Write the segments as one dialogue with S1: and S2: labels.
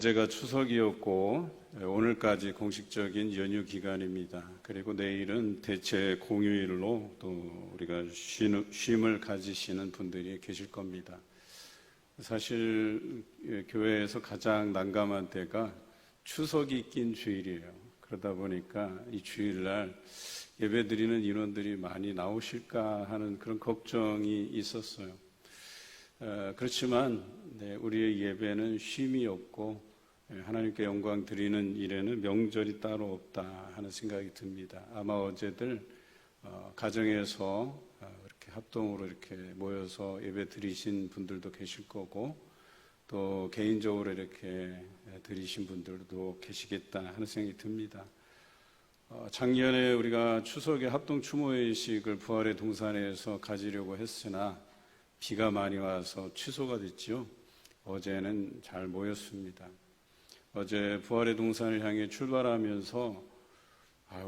S1: 어제가 추석이었고 오늘까지 공식적인 연휴 기간입니다. 그리고 내일은 대체 공휴일로 또 우리가 쉼을 가지시는 분들이 계실 겁니다. 사실 교회에서 가장 난감한 때가 추석이 낀 주일이에요. 그러다 보니까 이 주일날 예배드리는 인원들이 많이 나오실까 하는 그런 걱정이 있었어요. 그렇지만 우리의 예배는 쉼이 없고 하나님께 영광 드리는 일에는 명절이 따로 없다 하는 생각이 듭니다. 아마 어제들 가정에서 이렇게 합동으로 이렇게 모여서 예배 드리신 분들도 계실 거고 또 개인적으로 이렇게 드리신 분들도 계시겠다 하는 생각이 듭니다. 작년에 우리가 추석에 합동 추모회식을 부활의 동산에서 가지려고 했으나 비가 많이 와서 취소가 됐죠. 어제는 잘 모였습니다. 어제 부활의 동산을 향해 출발하면서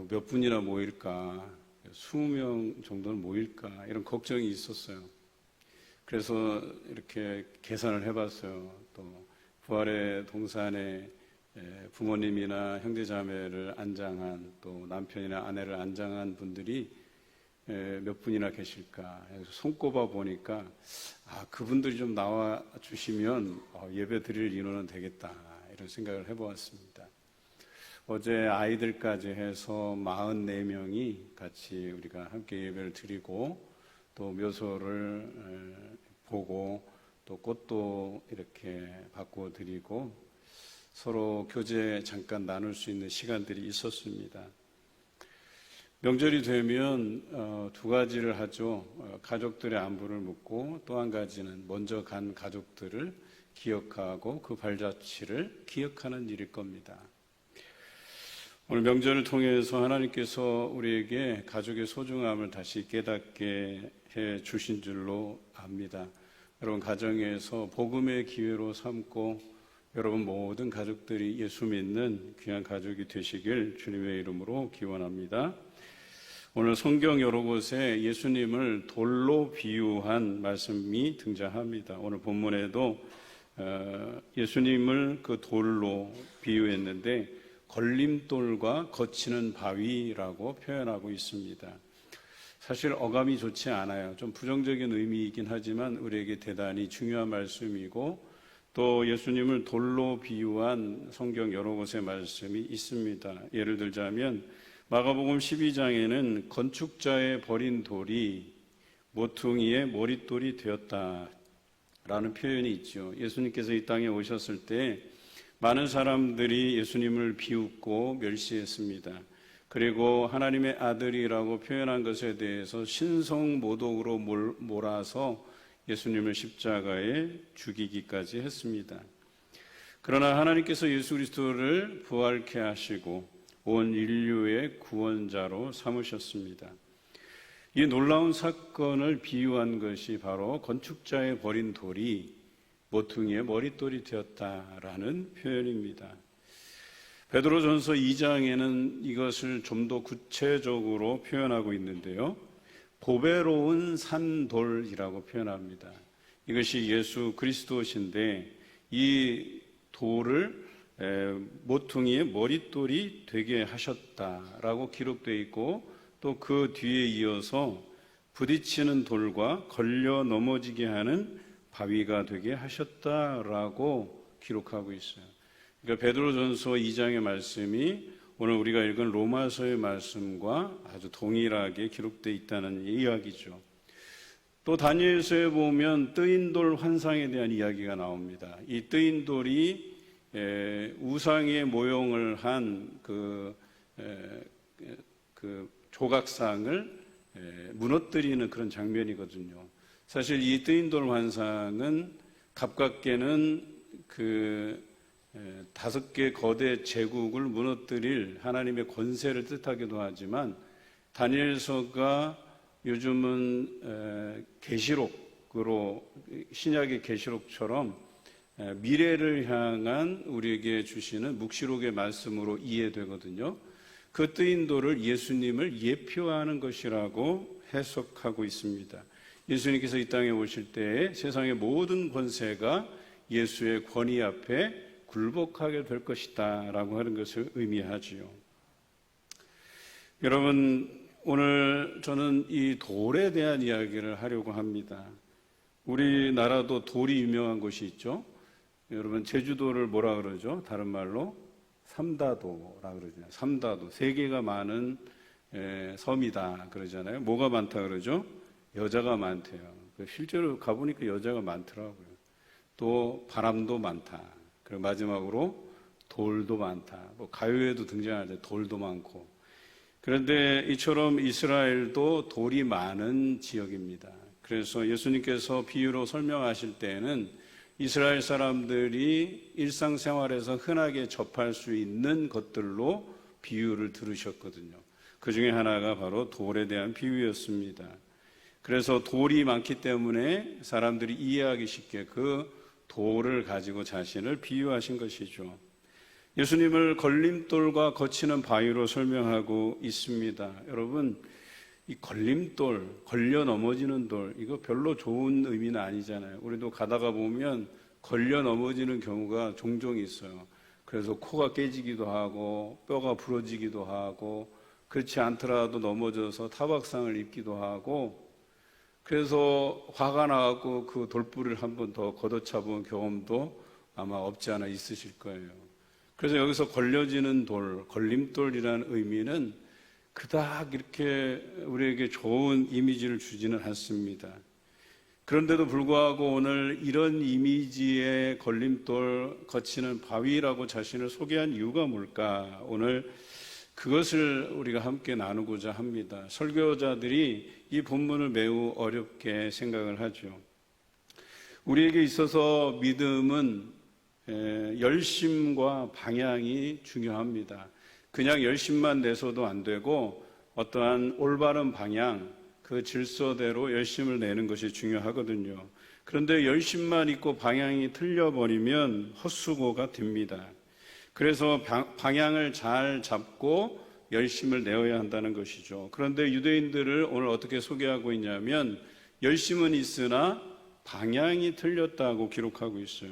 S1: 몇 분이나 모일까, 20명 정도는 모일까 이런 걱정이 있었어요. 그래서 이렇게 계산을 해봤어요. 또 부활의 동산에 부모님이나 형제자매를 안장한 또 남편이나 아내를 안장한 분들이 몇 분이나 계실까 손꼽아 보니까 그분들이 좀 나와 주시면 예배 드릴 인원은 되겠다 이런 생각을 해보았습니다. 어제 아이들까지 해서 44명이 같이 우리가 함께 예배를 드리고 또 묘소를 보고 또 꽃도 이렇게 바꾸어 드리고 서로 교제 잠깐 나눌 수 있는 시간들이 있었습니다. 명절이 되면 두 가지를 하죠. 가족들의 안부를 묻고 또 한 가지는 먼저 간 가족들을 기억하고 그 발자취를 기억하는 일일 겁니다. 오늘 명절을 통해서 하나님께서 우리에게 가족의 소중함을 다시 깨닫게 해 주신 줄로 압니다. 여러분 가정에서 복음의 기회로 삼고 여러분 모든 가족들이 예수 믿는 귀한 가족이 되시길 주님의 이름으로 기원합니다. 오늘 성경 여러 곳에 예수님을 돌로 비유한 말씀이 등장합니다. 오늘 본문에도 예수님을 그 돌로 비유했는데 걸림돌과 거치는 바위라고 표현하고 있습니다. 사실 어감이 좋지 않아요. 좀 부정적인 의미이긴 하지만 우리에게 대단히 중요한 말씀이고 또 예수님을 돌로 비유한 성경 여러 곳의 말씀이 있습니다. 예를 들자면 마가복음 12장에는 건축자의 버린 돌이 모퉁이의 머릿돌이 되었다라는 표현이 있죠. 예수님께서 이 땅에 오셨을 때 많은 사람들이 예수님을 비웃고 멸시했습니다. 그리고 하나님의 아들이라고 표현한 것에 대해서 신성모독으로 몰아서 예수님을 십자가에 죽이기까지 했습니다. 그러나 하나님께서 예수 그리스도를 부활케 하시고 온 인류의 구원자로 삼으셨습니다. 이 놀라운 사건을 비유한 것이 바로 건축자의 버린 돌이 모퉁이의 머릿돌이 되었다라는 표현입니다. 베드로전서 2장에는 이것을 좀 더 구체적으로 표현하고 있는데요. 보배로운 산돌이라고 표현합니다. 이것이 예수 그리스도신데 이 돌을 모퉁이의 머릿돌이 되게 하셨다라고 기록되어 있고 또 그 뒤에 이어서 부딪히는 돌과 걸려 넘어지게 하는 바위가 되게 하셨다라고 기록하고 있어요. 그러니까 베드로전서 2장의 말씀이 오늘 우리가 읽은 로마서의 말씀과 아주 동일하게 기록되어 있다는 이야기죠. 또 다니엘서에 보면 뜨인 돌 환상에 대한 이야기가 나옵니다. 이 뜨인 돌이 우상의 모형을 한 그 조각상을 무너뜨리는 그런 장면이거든요. 사실 이 뜨인 돌 환상은 가깝게는 그 5개 거대 제국을 무너뜨릴 하나님의 권세를 뜻하기도 하지만 다니엘서가 요즘은 계시록으로 신약의 계시록처럼 미래를 향한 우리에게 주시는 묵시록의 말씀으로 이해되거든요. 그 뜨인 돌을 예수님을 예표하는 것이라고 해석하고 있습니다. 예수님께서 이 땅에 오실 때에 세상의 모든 권세가 예수의 권위 앞에 굴복하게 될 것이다 라고 하는 것을 의미하지요. 여러분, 오늘 저는 이 돌에 대한 이야기를 하려고 합니다. 우리나라도 돌이 유명한 곳이 있죠. 여러분, 제주도를 뭐라 그러죠? 다른 말로 삼다도라 그러잖아요. 삼다도, 세계가 많은 섬이다 그러잖아요. 뭐가 많다 그러죠? 여자가 많대요. 실제로 가보니까 여자가 많더라고요. 또 바람도 많다. 그리고 마지막으로 돌도 많다. 뭐 가요에도 등장하는데 돌도 많고. 그런데 이처럼 이스라엘도 돌이 많은 지역입니다. 그래서 예수님께서 비유로 설명하실 때에는 이스라엘 사람들이 일상생활에서 흔하게 접할 수 있는 것들로 비유를 들으셨거든요. 그 중에 하나가 바로 돌에 대한 비유였습니다. 그래서 돌이 많기 때문에 사람들이 이해하기 쉽게 그 돌을 가지고 자신을 비유하신 것이죠. 예수님을 걸림돌과 거치는 바위로 설명하고 있습니다. 여러분, 이 걸림돌, 걸려 넘어지는 돌, 이거 별로 좋은 의미는 아니잖아요. 우리도 가다가 보면 걸려 넘어지는 경우가 종종 있어요. 그래서 코가 깨지기도 하고 뼈가 부러지기도 하고 그렇지 않더라도 넘어져서 타박상을 입기도 하고, 그래서 화가 나고 그 돌부리를 한 번 더 걷어차본 경험도 아마 없지 않아 있으실 거예요. 그래서 여기서 걸려지는 돌, 걸림돌이라는 의미는 그닥 이렇게 우리에게 좋은 이미지를 주지는 않습니다. 그런데도 불구하고 오늘 이런 이미지의 걸림돌, 거치는 바위라고 자신을 소개한 이유가 뭘까? 오늘 그것을 우리가 함께 나누고자 합니다. 설교자들이 이 본문을 매우 어렵게 생각을 하죠. 우리에게 있어서 믿음은 열심과 방향이 중요합니다. 그냥 열심만 내서도 안 되고 어떠한 올바른 방향, 그 질서대로 열심을 내는 것이 중요하거든요. 그런데 열심만 있고 방향이 틀려버리면 헛수고가 됩니다. 그래서 방향을 잘 잡고 열심을 내어야 한다는 것이죠. 그런데 유대인들을 오늘 어떻게 소개하고 있냐면 열심은 있으나 방향이 틀렸다고 기록하고 있어요.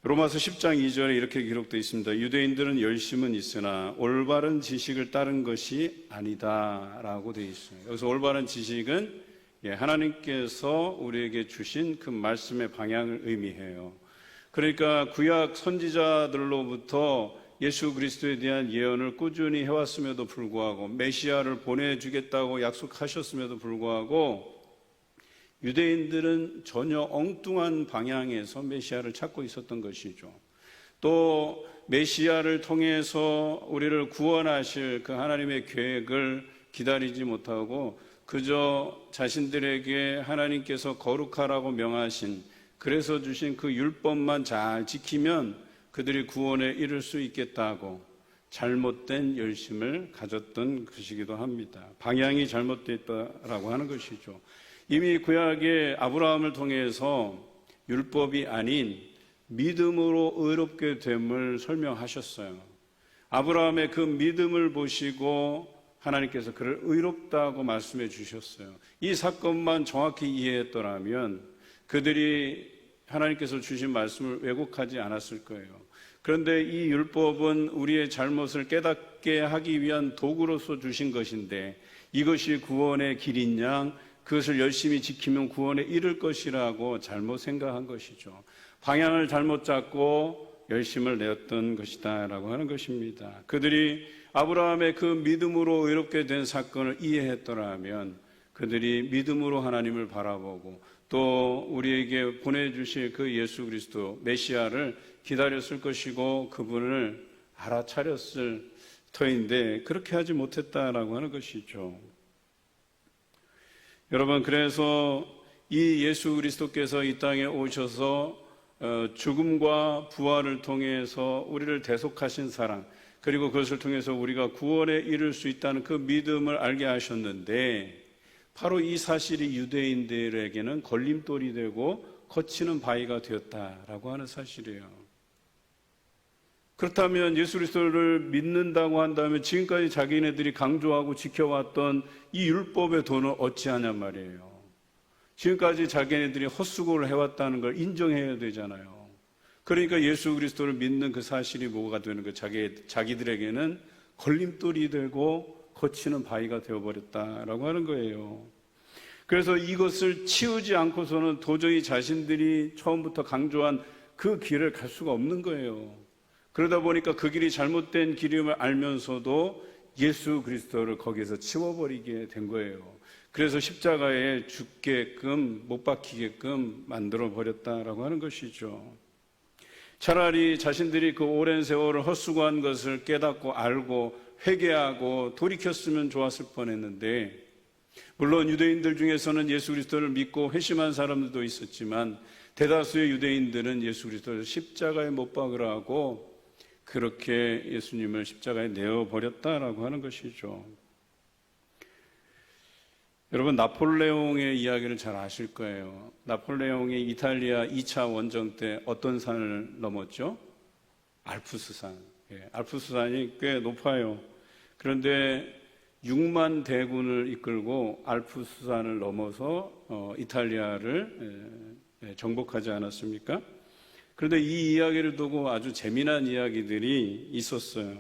S1: 로마서 10장 2절에 이렇게 기록되어 있습니다. 유대인들은 열심은 있으나 올바른 지식을 따른 것이 아니다 라고 되어 있어요. 여기서 올바른 지식은 하나님께서 우리에게 주신 그 말씀의 방향을 의미해요. 그러니까 구약 선지자들로부터 예수 그리스도에 대한 예언을 꾸준히 해왔음에도 불구하고 메시아를 보내주겠다고 약속하셨음에도 불구하고 유대인들은 전혀 엉뚱한 방향에서 메시아를 찾고 있었던 것이죠. 또 메시아를 통해서 우리를 구원하실 그 하나님의 계획을 기다리지 못하고 그저 자신들에게 하나님께서 거룩하라고 명하신, 그래서 주신 그 율법만 잘 지키면 그들이 구원에 이를 수 있겠다고 잘못된 열심을 가졌던 것이기도 합니다. 방향이 잘못됐다라고 하는 것이죠. 이미 구약의 아브라함을 통해서 율법이 아닌 믿음으로 의롭게 됨을 설명하셨어요. 아브라함의 그 믿음을 보시고 하나님께서 그를 의롭다고 말씀해 주셨어요. 이 사건만 정확히 이해했더라면 그들이 하나님께서 주신 말씀을 왜곡하지 않았을 거예요. 그런데 이 율법은 우리의 잘못을 깨닫게 하기 위한 도구로서 주신 것인데 이것이 구원의 길인 양 그것을 열심히 지키면 구원에 이를 것이라고 잘못 생각한 것이죠. 방향을 잘못 잡고 열심을 내었던 것이다 라고 하는 것입니다. 그들이 아브라함의 그 믿음으로 의롭게 된 사건을 이해했더라면 그들이 믿음으로 하나님을 바라보고 또 우리에게 보내주실 그 예수 그리스도 메시아를 기다렸을 것이고 그분을 알아차렸을 터인데 그렇게 하지 못했다라고 하는 것이죠. 여러분, 그래서 이 예수 그리스도께서 이 땅에 오셔서 죽음과 부활을 통해서 우리를 대속하신 사랑, 그리고 그것을 통해서 우리가 구원에 이를 수 있다는 그 믿음을 알게 하셨는데 바로 이 사실이 유대인들에게는 걸림돌이 되고 거치는 바위가 되었다라고 하는 사실이에요. 그렇다면 예수 그리스도를 믿는다고 한다면 지금까지 자기네들이 강조하고 지켜왔던 이 율법의 도는 어찌하냔 말이에요. 지금까지 자기네들이 헛수고를 해왔다는 걸 인정해야 되잖아요. 그러니까 예수 그리스도를 믿는 그 사실이 뭐가 되는 거예요? 자기들에게는 걸림돌이 되고 거치는 바위가 되어버렸다라고 하는 거예요. 그래서 이것을 치우지 않고서는 도저히 자신들이 처음부터 강조한 그 길을 갈 수가 없는 거예요. 그러다 보니까 그 길이 잘못된 길임을 알면서도 예수 그리스도를 거기에서 치워버리게 된 거예요. 그래서 십자가에 죽게끔 못 박히게끔 만들어 버렸다라고 하는 것이죠. 차라리 자신들이 그 오랜 세월을 헛수고한 것을 깨닫고 알고 회개하고 돌이켰으면 좋았을 뻔했는데, 물론 유대인들 중에서는 예수 그리스도를 믿고 회심한 사람들도 있었지만 대다수의 유대인들은 예수 그리스도를 십자가에 못 박으라고 그렇게 예수님을 십자가에 내어버렸다라고 하는 것이죠. 여러분, 나폴레옹의 이야기를 잘 아실 거예요. 나폴레옹이 이탈리아 2차 원정 때 어떤 산을 넘었죠? 알프스산. 알프스산이 꽤 높아요. 그런데 6만 대군을 이끌고 알프스산을 넘어서 이탈리아를 정복하지 않았습니까? 그런데 이 이야기를 두고 아주 재미난 이야기들이 있었어요.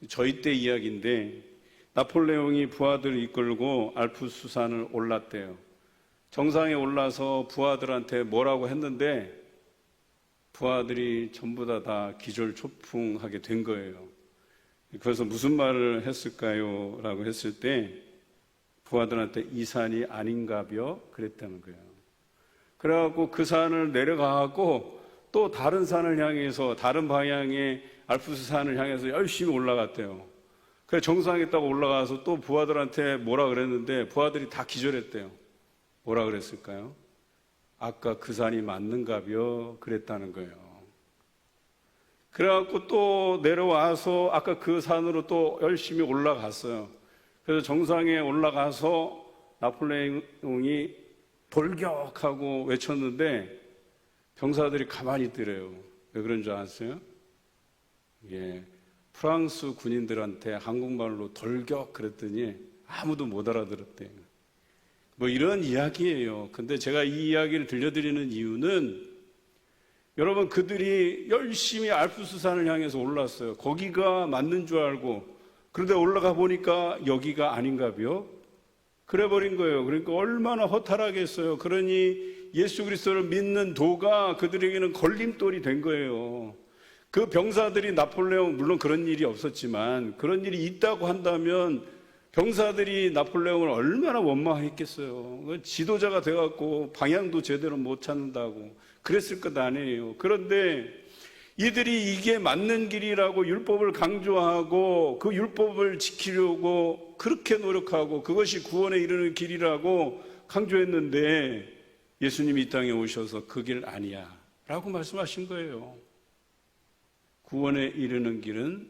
S1: 저희 때 이야기인데, 나폴레옹이 부하들을 이끌고 알프스산을 올랐대요. 정상에 올라서 부하들한테 뭐라고 했는데 부하들이 전부 다 기절초풍하게 된 거예요. 그래서 무슨 말을 했을까요? 라고 했을 때 부하들한테 이 산이 아닌가벼? 그랬다는 거예요. 그래갖고 그 산을 내려가고 또 다른 산을 향해서, 다른 방향의 알프스산을 향해서 열심히 올라갔대요. 그래서 정상에 딱 올라가서 또 부하들한테 뭐라 그랬는데 부하들이 다 기절했대요. 뭐라 그랬을까요? 아까 그 산이 맞는가벼? 그랬다는 거예요. 그래갖고 또 내려와서 아까 그 산으로 또 열심히 올라갔어요. 그래서 정상에 올라가서 나폴레옹이 돌격하고 외쳤는데 병사들이 가만히 있더래요. 왜 그런 줄 아세요? 프랑스 군인들한테 한국말로 돌격 그랬더니 아무도 못 알아들었대요. 뭐 이런 이야기예요. 근데 제가 이 이야기를 들려드리는 이유는, 여러분, 그들이 열심히 알프스산을 향해서 올랐어요. 거기가 맞는 줄 알고. 그런데 올라가 보니까 여기가 아닌가벼? 그래 버린 거예요. 그러니까 얼마나 허탈하겠어요. 그러니 예수 그리스도를 믿는 도가 그들에게는 걸림돌이 된 거예요. 그 병사들이 나폴레옹, 물론 그런 일이 없었지만 그런 일이 있다고 한다면 병사들이 나폴레옹을 얼마나 원망했겠어요. 지도자가 돼갖고 방향도 제대로 못 찾는다고 그랬을 것 아니에요. 그런데 이들이 이게 맞는 길이라고 율법을 강조하고 그 율법을 지키려고 그렇게 노력하고 그것이 구원에 이르는 길이라고 강조했는데 예수님이 이 땅에 오셔서 그 길 아니야 라고 말씀하신 거예요. 구원에 이르는 길은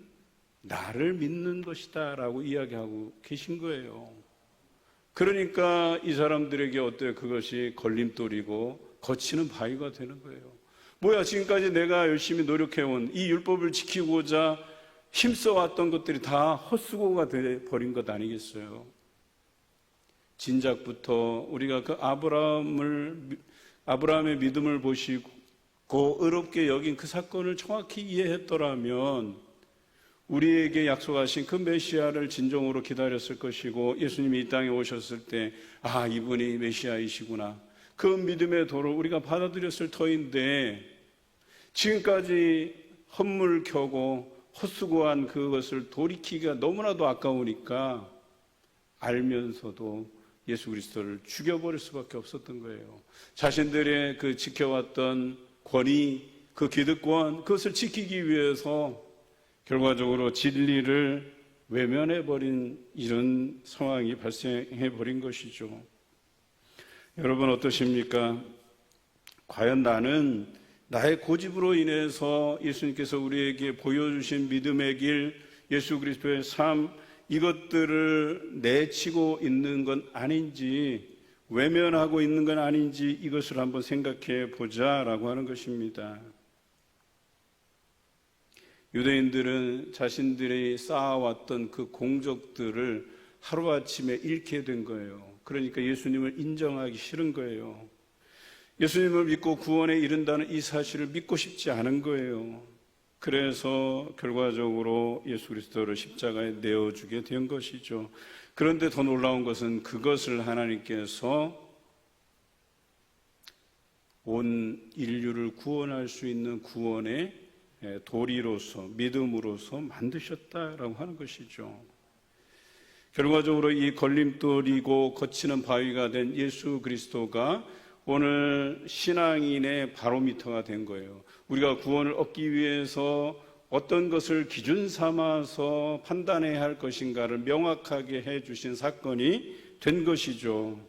S1: 나를 믿는 것이다 라고 이야기하고 계신 거예요. 그러니까 이 사람들에게 어때요? 그것이 걸림돌이고 거치는 바위가 되는 거예요. 뭐야, 지금까지 내가 열심히 노력해온 이 율법을 지키고자 힘써왔던 것들이 다 헛수고가 돼버린 것 아니겠어요? 진작부터 우리가 그 아브라함의 믿음을 보시고 의롭게 여긴 그 사건을 정확히 이해했더라면 우리에게 약속하신 그 메시아를 진정으로 기다렸을 것이고, 예수님이 이 땅에 오셨을 때 이분이 메시아이시구나, 그 믿음의 도를 우리가 받아들였을 터인데, 지금까지 헛물 켜고 헛수고한 그것을 돌이키기가 너무나도 아까우니까 알면서도 예수 그리스도를 죽여버릴 수밖에 없었던 거예요. 자신들의 그 지켜왔던 권위, 그 기득권, 그것을 지키기 위해서 결과적으로 진리를 외면해버린 이런 상황이 발생해버린 것이죠. 여러분 어떠십니까? 과연 나는 나의 고집으로 인해서 예수님께서 우리에게 보여주신 믿음의 길, 예수 그리스도의 삶, 이것들을 내치고 있는 건 아닌지, 외면하고 있는 건 아닌지 이것을 한번 생각해 보자라고 하는 것입니다. 유대인들은 자신들이 쌓아왔던 그 공적들을 하루아침에 잃게 된 거예요. 그러니까 예수님을 인정하기 싫은 거예요. 예수님을 믿고 구원에 이른다는 이 사실을 믿고 싶지 않은 거예요. 그래서 결과적으로 예수 그리스도를 십자가에 내어주게 된 것이죠. 그런데 더 놀라운 것은 그것을 하나님께서 온 인류를 구원할 수 있는 구원의 도리로서, 믿음으로서 만드셨다라고 하는 것이죠. 결과적으로 이 걸림돌이고 거치는 바위가 된 예수 그리스도가 오늘 신앙인의 바로미터가 된 거예요. 우리가 구원을 얻기 위해서 어떤 것을 기준 삼아서 판단해야 할 것인가를 명확하게 해주신 사건이 된 것이죠.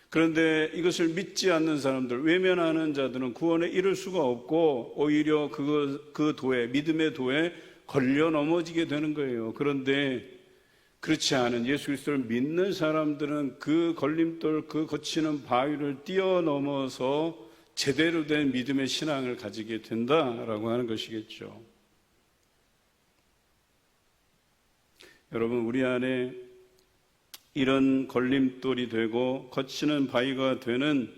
S1: 그런데 이것을 믿지 않는 사람들, 외면하는 자들은 구원에 이를 수가 없고 오히려 그 도에, 믿음의 도에 걸려 넘어지게 되는 거예요. 그런데 그렇지 않은 예수 그리스도를 믿는 사람들은 그 걸림돌, 그 거치는 바위를 뛰어넘어서 제대로 된 믿음의 신앙을 가지게 된다라고 하는 것이겠죠. 여러분, 우리 안에 이런 걸림돌이 되고 거치는 바위가 되는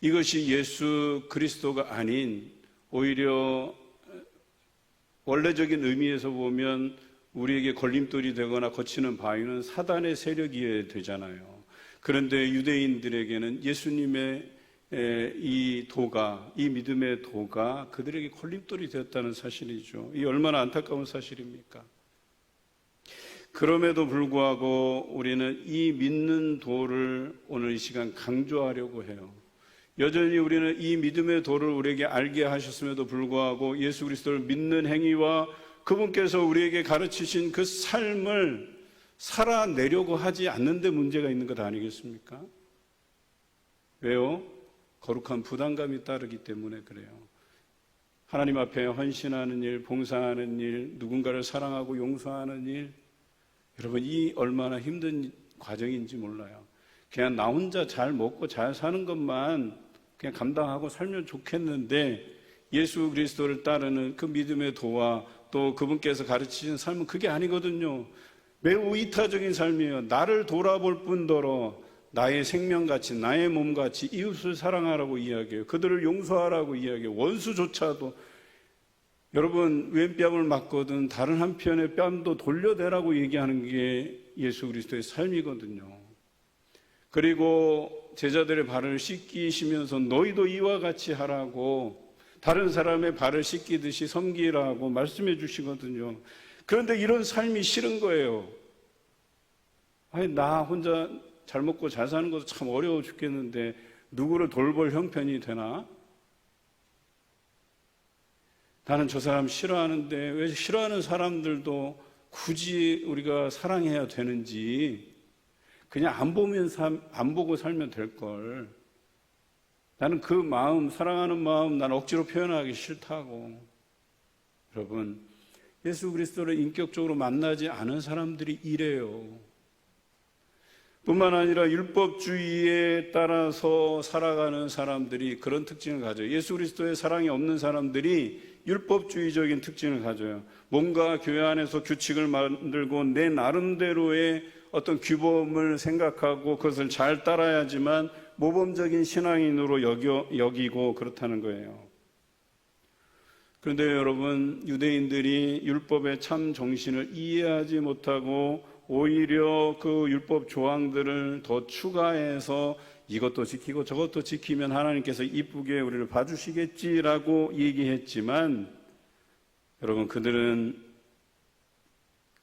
S1: 이것이 예수 그리스도가 아닌, 오히려 원래적인 의미에서 보면 우리에게 걸림돌이 되거나 거치는 바위는 사단의 세력이 되잖아요. 그런데 유대인들에게는 예수님의 이 도가, 이 믿음의 도가 그들에게 걸림돌이 되었다는 사실이죠. 이 얼마나 안타까운 사실입니까? 그럼에도 불구하고 우리는 이 믿는 도를 오늘 이 시간 강조하려고 해요. 여전히 우리는 이 믿음의 도를 우리에게 알게 하셨음에도 불구하고 예수 그리스도를 믿는 행위와 그분께서 우리에게 가르치신 그 삶을 살아내려고 하지 않는 데 문제가 있는 것 아니겠습니까? 왜요? 거룩한 부담감이 따르기 때문에 그래요. 하나님 앞에 헌신하는 일, 봉사하는 일, 누군가를 사랑하고 용서하는 일, 여러분, 이 얼마나 힘든 과정인지 몰라요. 그냥 나 혼자 잘 먹고 잘 사는 것만 그냥 감당하고 살면 좋겠는데 예수 그리스도를 따르는 그 믿음의 도와 또 그분께서 가르치신 삶은 그게 아니거든요. 매우 이타적인 삶이에요. 나를 돌아볼 뿐더러 나의 생명같이, 나의 몸같이 이웃을 사랑하라고 이야기해요. 그들을 용서하라고 이야기해요. 원수조차도. 여러분, 왼뺨을 맞거든 다른 한편의 뺨도 돌려대라고 얘기하는 게 예수 그리스도의 삶이거든요. 그리고 제자들의 발을 씻기시면서 너희도 이와 같이 하라고, 다른 사람의 발을 씻기듯이 섬기라고 말씀해 주시거든요. 그런데 이런 삶이 싫은 거예요. 아니, 나 혼자 잘 먹고 잘 사는 것도 참 어려워 죽겠는데 누구를 돌볼 형편이 되나? 나는 저 사람 싫어하는데 왜 싫어하는 사람들도 굳이 우리가 사랑해야 되는지, 그냥 안 보고 살면 될 걸. 나는 그 마음, 사랑하는 마음, 난 억지로 표현하기 싫다고. 여러분, 예수 그리스도를 인격적으로 만나지 않은 사람들이 이래요. 뿐만 아니라 율법주의에 따라서 살아가는 사람들이 그런 특징을 가져요. 예수 그리스도의 사랑이 없는 사람들이 율법주의적인 특징을 가져요. 뭔가 교회 안에서 규칙을 만들고 내 나름대로의 어떤 규범을 생각하고 그것을 잘 따라야지만 모범적인 신앙인으로 여기고 그렇다는 거예요. 그런데 여러분, 유대인들이 율법의 참 정신을 이해하지 못하고 오히려 그 율법 조항들을 더 추가해서 이것도 지키고 저것도 지키면 하나님께서 이쁘게 우리를 봐주시겠지라고 얘기했지만, 여러분, 그들은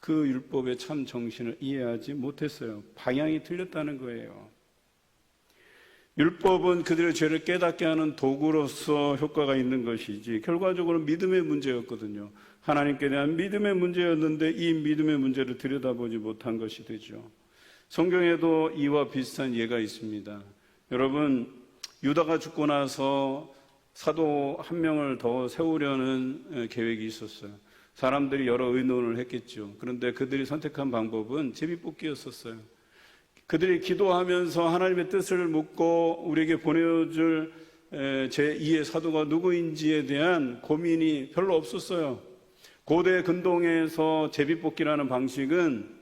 S1: 그 율법의 참 정신을 이해하지 못했어요. 방향이 틀렸다는 거예요. 율법은 그들의 죄를 깨닫게 하는 도구로서 효과가 있는 것이지 결과적으로 믿음의 문제였거든요. 하나님께 대한 믿음의 문제였는데 이 믿음의 문제를 들여다보지 못한 것이 되죠. 성경에도 이와 비슷한 예가 있습니다. 여러분, 유다가 죽고 나서 사도 한 명을 더 세우려는 계획이 있었어요. 사람들이 여러 의논을 했겠죠. 그런데 그들이 선택한 방법은 제비뽑기였었어요. 그들이 기도하면서 하나님의 뜻을 묻고 우리에게 보내줄 제2의 사도가 누구인지에 대한 고민이 별로 없었어요. 고대 근동에서 제비뽑기라는 방식은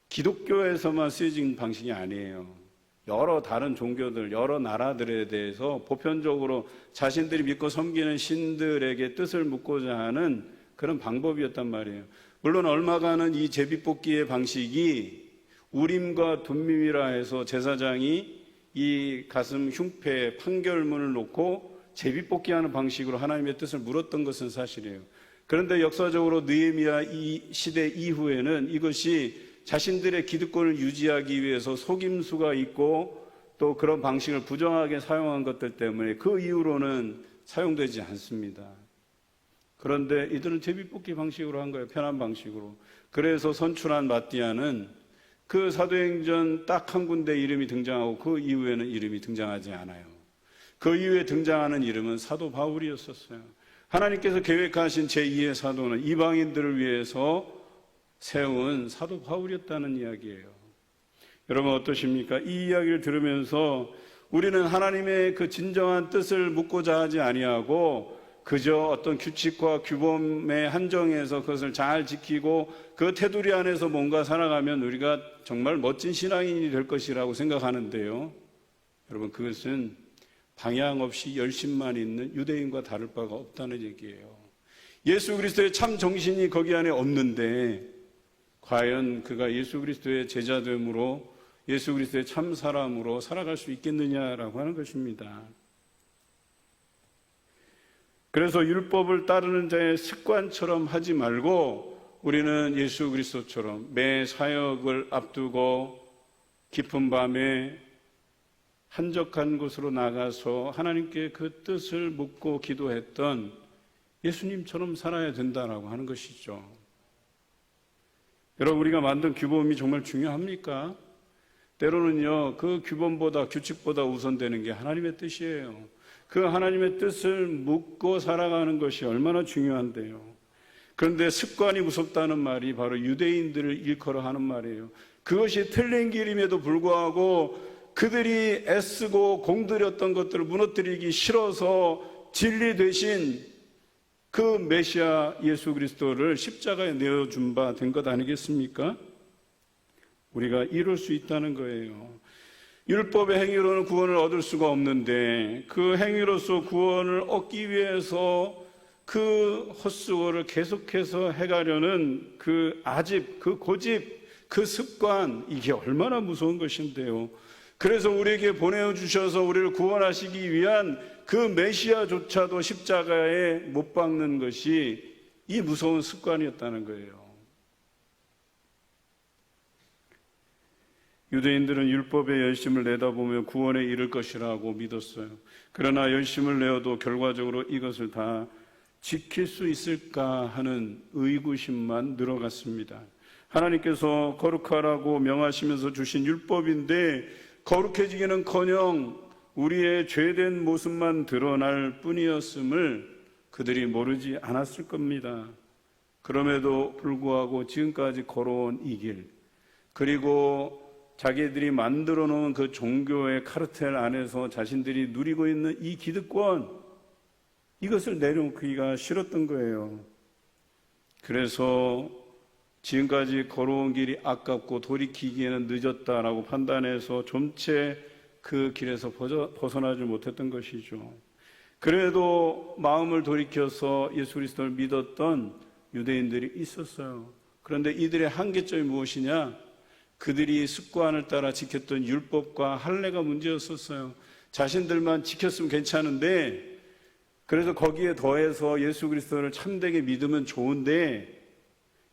S1: 기독교에서만 쓰여진 방식이 아니에요. 여러 다른 종교들, 여러 나라들에 대해서 보편적으로 자신들이 믿고 섬기는 신들에게 뜻을 묻고자 하는 그런 방법이었단 말이에요. 물론 얼마간은 이 제비뽑기의 방식이 우림과 둠밈이라 해서 제사장이 이 가슴 흉패에 판결문을 놓고 제비뽑기하는 방식으로 하나님의 뜻을 물었던 것은 사실이에요. 그런데 역사적으로 느헤미야 이 시대 이후에는 이것이 자신들의 기득권을 유지하기 위해서 속임수가 있고 또 그런 방식을 부정하게 사용한 것들 때문에 그 이후로는 사용되지 않습니다. 그런데 이들은 제비뽑기 방식으로 한 거예요. 편한 방식으로. 그래서 선출한 마띠아는 그 사도행전 딱 한 군데 이름이 등장하고 그 이후에는 이름이 등장하지 않아요. 그 이후에 등장하는 이름은 사도 바울이었었어요. 하나님께서 계획하신 제2의 사도는 이방인들을 위해서 세운 사도 바울이었다는 이야기예요. 여러분 어떠십니까? 이 이야기를 들으면서 우리는 하나님의 그 진정한 뜻을 묻고자 하지 아니하고 그저 어떤 규칙과 규범의 한정에서 그것을 잘 지키고 그 테두리 안에서 뭔가 살아가면 우리가 정말 멋진 신앙인이 될 것이라고 생각하는데요. 여러분 그것은 방향 없이 열심만 있는 유대인과 다를 바가 없다는 얘기예요. 예수 그리스도의 참 정신이 거기 안에 없는데 과연 그가 예수 그리스도의 제자됨으로 예수 그리스도의 참 사람으로 살아갈 수 있겠느냐라고 하는 것입니다. 그래서 율법을 따르는 자의 습관처럼 하지 말고 우리는 예수 그리스도처럼 매 사역을 앞두고 깊은 밤에 한적한 곳으로 나가서 하나님께 그 뜻을 묻고 기도했던 예수님처럼 살아야 된다라고 하는 것이죠. 여러분 우리가 만든 규범이 정말 중요합니까? 때로는요 그 규범보다 규칙보다 우선되는 게 하나님의 뜻이에요. 그 하나님의 뜻을 묻고 살아가는 것이 얼마나 중요한데요. 그런데 습관이 무섭다는 말이 바로 유대인들을 일컬어 하는 말이에요. 그것이 틀린 길임에도 불구하고 그들이 애쓰고 공들였던 것들을 무너뜨리기 싫어서 진리 대신 그 메시아 예수 그리스도를 십자가에 내어준 바 된 것 아니겠습니까? 우리가 이룰 수 있다는 거예요. 율법의 행위로는 구원을 얻을 수가 없는데 그 행위로서 구원을 얻기 위해서 그 헛수고를 계속해서 해가려는 그 아집, 그 고집, 그 습관, 이게 얼마나 무서운 것인데요. 그래서 우리에게 보내주셔서 우리를 구원하시기 위한 그 메시아조차도 십자가에 못 박는 것이 이 무서운 습관이었다는 거예요. 유대인들은 율법의 열심을 내다보며 구원에 이를 것이라고 믿었어요. 그러나 열심을 내어도 결과적으로 이것을 다 지킬 수 있을까 하는 의구심만 늘어갔습니다. 하나님께서 거룩하라고 명하시면서 주신 율법인데 거룩해지기는커녕 우리의 죄된 모습만 드러날 뿐이었음을 그들이 모르지 않았을 겁니다. 그럼에도 불구하고 지금까지 걸어온 이 길, 그리고 자기들이 만들어 놓은 그 종교의 카르텔 안에서 자신들이 누리고 있는 이 기득권, 이것을 내려놓기가 싫었던 거예요. 그래서 지금까지 걸어온 길이 아깝고 돌이키기에는 늦었다라고 판단해서 좀채 그 길에서 벗어나지 못했던 것이죠. 그래도 마음을 돌이켜서 예수 그리스도를 믿었던 유대인들이 있었어요. 그런데 이들의 한계점이 무엇이냐? 그들이 습관을 따라 지켰던 율법과 할례가 문제였었어요. 자신들만 지켰으면 괜찮은데, 그래서 거기에 더해서 예수 그리스도를 참되게 믿으면 좋은데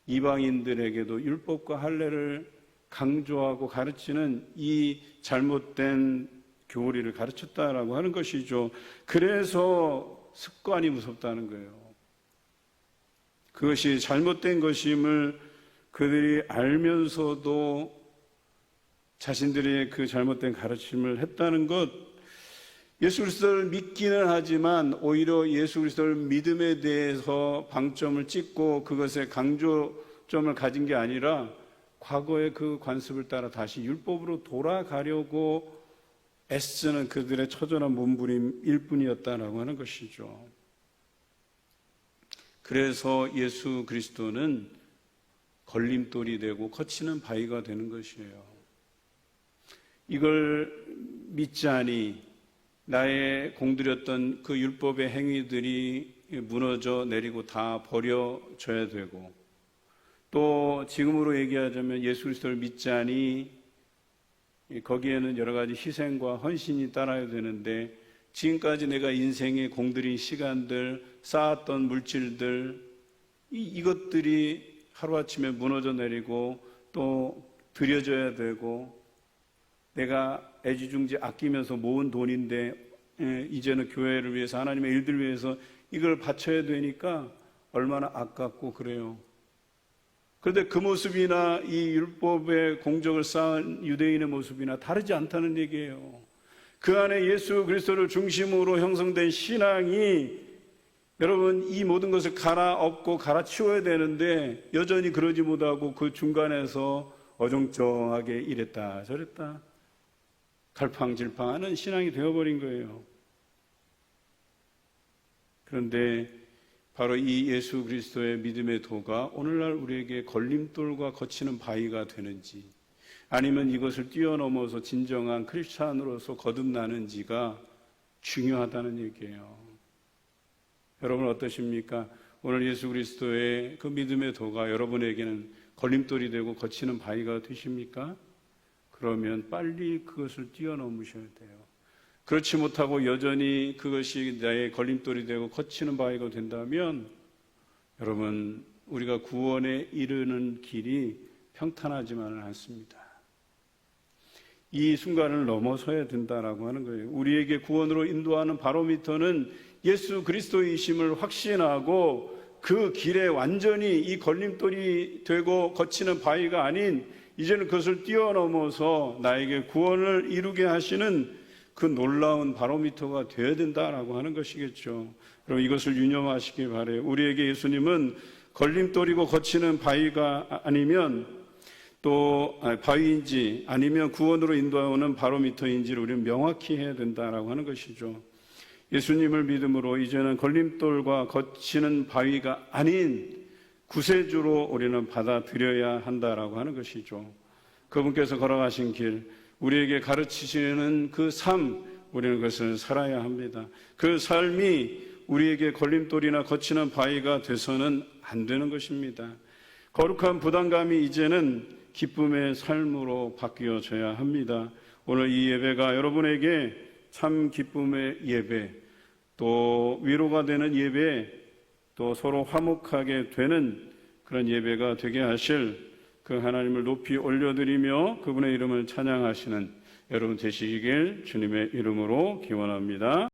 S1: 이방인들에게도 율법과 할례를 강조하고 가르치는 이 잘못된 교리를 가르쳤다라고 하는 것이죠. 그래서 습관이 무섭다는 거예요. 그것이 잘못된 것임을 그들이 알면서도 자신들의 그 잘못된 가르침을 했다는 것, 예수 그리스도를 믿기는 하지만 오히려 예수 그리스도를 믿음에 대해서 방점을 찍고 그것에 강조점을 가진 게 아니라 과거의 그 관습을 따라 다시 율법으로 돌아가려고 애쓰는 그들의 처절한 몸부림일 뿐이었다라고 하는 것이죠. 그래서 예수 그리스도는 걸림돌이 되고 거치는 바위가 되는 것이에요. 이걸 믿지 않니 나의 공들였던 그 율법의 행위들이 무너져 내리고 다 버려져야 되고, 또 지금으로 얘기하자면 예수 그리스도를 믿지 않니 거기에는 여러 가지 희생과 헌신이 따라야 되는데, 지금까지 내가 인생에 공들인 시간들, 쌓았던 물질들, 이것들이 하루아침에 무너져 내리고 또 드려져야 되고, 내가 애지중지 아끼면서 모은 돈인데 이제는 교회를 위해서, 하나님의 일들을 위해서 이걸 바쳐야 되니까 얼마나 아깝고 그래요. 그런데 그 모습이나 이 율법의 공적을 쌓은 유대인의 모습이나 다르지 않다는 얘기예요. 그 안에 예수 그리스도를 중심으로 형성된 신앙이, 여러분, 이 모든 것을 갈아엎고 갈아치워야 되는데 여전히 그러지 못하고 그 중간에서 어정쩡하게 이랬다 저랬다 갈팡질팡하는 신앙이 되어버린 거예요. 그런데 바로 이 예수 그리스도의 믿음의 도가 오늘날 우리에게 걸림돌과 거치는 바위가 되는지, 아니면 이것을 뛰어넘어서 진정한 크리스찬으로서 거듭나는지가 중요하다는 얘기예요. 여러분 어떠십니까? 오늘 예수 그리스도의 그 믿음의 도가 여러분에게는 걸림돌이 되고 거치는 바위가 되십니까? 그러면 빨리 그것을 뛰어넘으셔야 돼요. 그렇지 못하고 여전히 그것이 나의 걸림돌이 되고 거치는 바위가 된다면, 여러분, 우리가 구원에 이르는 길이 평탄하지만은 않습니다. 이 순간을 넘어서야 된다라고 하는 거예요. 우리에게 구원으로 인도하는 바로미터는 예수 그리스도이심을 확신하고 그 길에 완전히 이 걸림돌이 되고 거치는 바위가 아닌, 이제는 그것을 뛰어넘어서 나에게 구원을 이루게 하시는 그 놀라운 바로미터가 되어야 된다라고 하는 것이겠죠. 그럼 이것을 유념하시기 바라요. 우리에게 예수님은 걸림돌이고 거치는 바위가 아니면 또 바위인지 아니면 구원으로 인도하는 바로미터인지를 우리는 명확히 해야 된다라고 하는 것이죠. 예수님을 믿음으로 이제는 걸림돌과 거치는 바위가 아닌 구세주로 우리는 받아들여야 한다라고 하는 것이죠. 그분께서 걸어가신 길, 우리에게 가르치시는 그 삶, 우리는 그것을 살아야 합니다. 그 삶이 우리에게 걸림돌이나 거치는 바위가 돼서는 안 되는 것입니다. 거룩한 부담감이 이제는 기쁨의 삶으로 바뀌어져야 합니다. 오늘 이 예배가 여러분에게 참 기쁨의 예배, 또 위로가 되는 예배, 또 서로 화목하게 되는 그런 예배가 되게 하실 그 하나님을 높이 올려드리며 그분의 이름을 찬양하시는 여러분 되시길 주님의 이름으로 기원합니다.